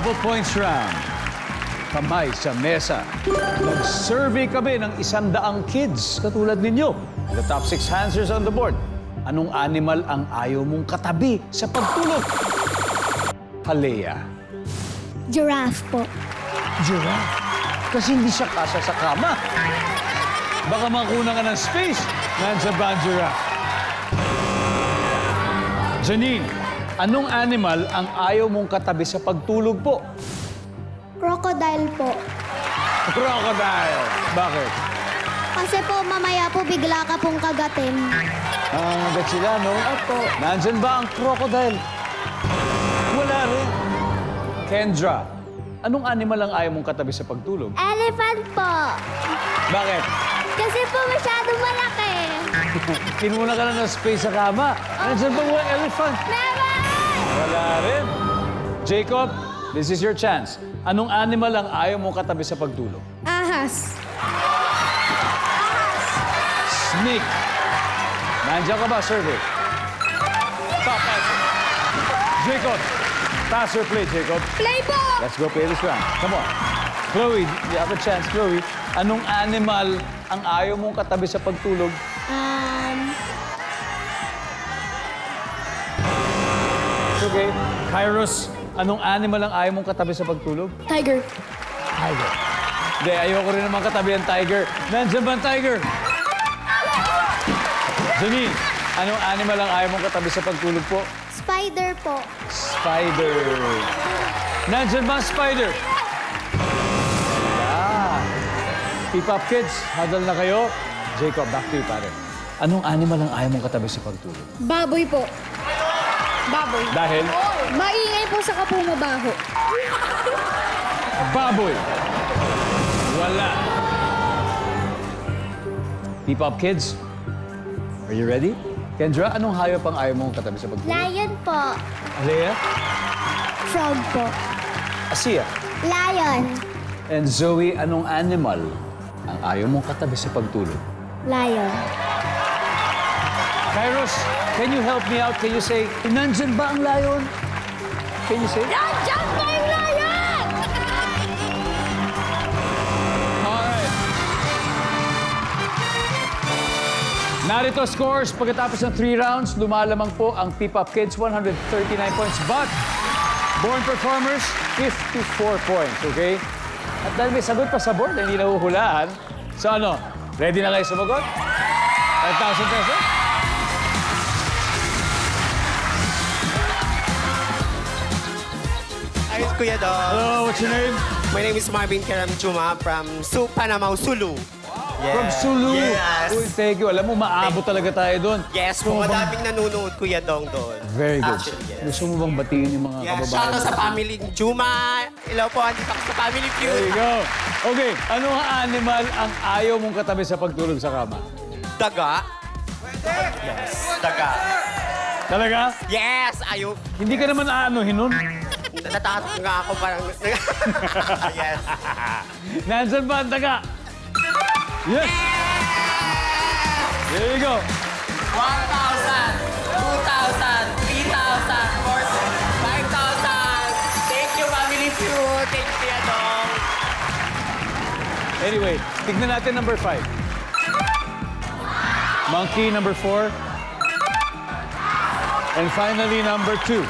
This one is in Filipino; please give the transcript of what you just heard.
Double points round. Kamay sa mesa. Nag-survey kami ng 100 kids katulad ninyo. The top 6 answers on the board. Anong animal ang ayaw mong katabi sa pagtulog? Halea. Giraffe po. Giraffe. Kasi hindi siya kasya sa kama. Baka makuna ka ng space. Nandiyan ba ang giraffe? Janine, anong animal ang ayaw mong katabi sa pagtulog po? Crocodile po. Crocodile. Bakit? Kasi po mamaya po bigla ka pong kagatin. Agad sila, no? Opo. Nandyan ba ang crocodile? Wala rin. Kendra, anong animal ang ayaw mong katabi sa pagtulog? Elephant po. Bakit? Kasi po masyadong malaki. Kinuna ka na ng space sa kama. Nandyan ba mga elephant? Meron! Wala rin. Jacob, this is your chance. Anong animal ang ayaw mong katabi sa pagtulog? Ahas. Snake. Nandiyan ka ba, survey? Top answer. Jacob, pass or play, Jacob? Play po! Let's go play this round. Come on. Chloe, you have a chance, Chloe. Anong animal ang ayaw mong katabi sa pagtulog? Okay. Kairos, anong animal ang ayaw mong katabi sa pagtulog? Tiger. Tiger. Hindi, ayoko rin naman katabi ang tiger. Nandiyan ba ang tiger? Janine, anong animal ang ayaw mong katabi sa pagtulog po? Spider po. Spider. Nandiyan ba ang spider? Ah. Keep up, kids. Huddle na kayo. Jacob, back to you, pare. Anong animal ang ayaw mong katabi sa pagtulog? Baboy po. Baboy. Dahil? Maingay po sa kapumabaho. Baboy. Wala. Keep up, kids. Are you ready? Kendra, anong hayop ang ayaw mong katabi sa pagtulog? Lion po. Alea? Frog po. Asia? Lion. And Zoe, anong animal ang ayaw mong katabi sa pagtulog? Lion. Kairos, can you help me out? Can you say, nandyan ba ang lion? Can you say? Nandiyan po yung lion! Alright. Narito scores. Pagkatapos ng 3 rounds, lumalamang po ang P-Pop Kids, 139 points. But, Born Performers, 54 points, okay? At dahil may sagot pa sa board, hindi nahuhulaan. So ano, ready na kayo sumagot? 5,000 pesos? Hi, Kuya Dog. Hello, what's your name? My name is Marvin Karam Chuma from Panamaw, Sulu. From Sulu. Yes. Uy, thank you. Alam mo, maabot talaga tayo doon. Yes, po. Madaming nanonood, Kuya Dong, doon. Very good. Actually, yes. Gusto mo bang batiin yung mga Yes, kababayan? shout out sa family ni Chuma. Hello po, andito ako sa family There you feud. go. Okay, ano nga animal ang ayaw mong katabi sa pagtulog sa kama? Daga. Yes, daga. Talaga? Yes, ayaw. Hindi ka naman aanuhin nun. Natatakot nga ako parang... yes. Nandyan ba ang daga? Yes! There you go. 1,000, 2,000, 3,000, 4,000, 5,000. Thank you, family feud. Thank you, Kuya Dong. Anyway, tignan natin number 5. Monkey, number 4. And finally, number 2.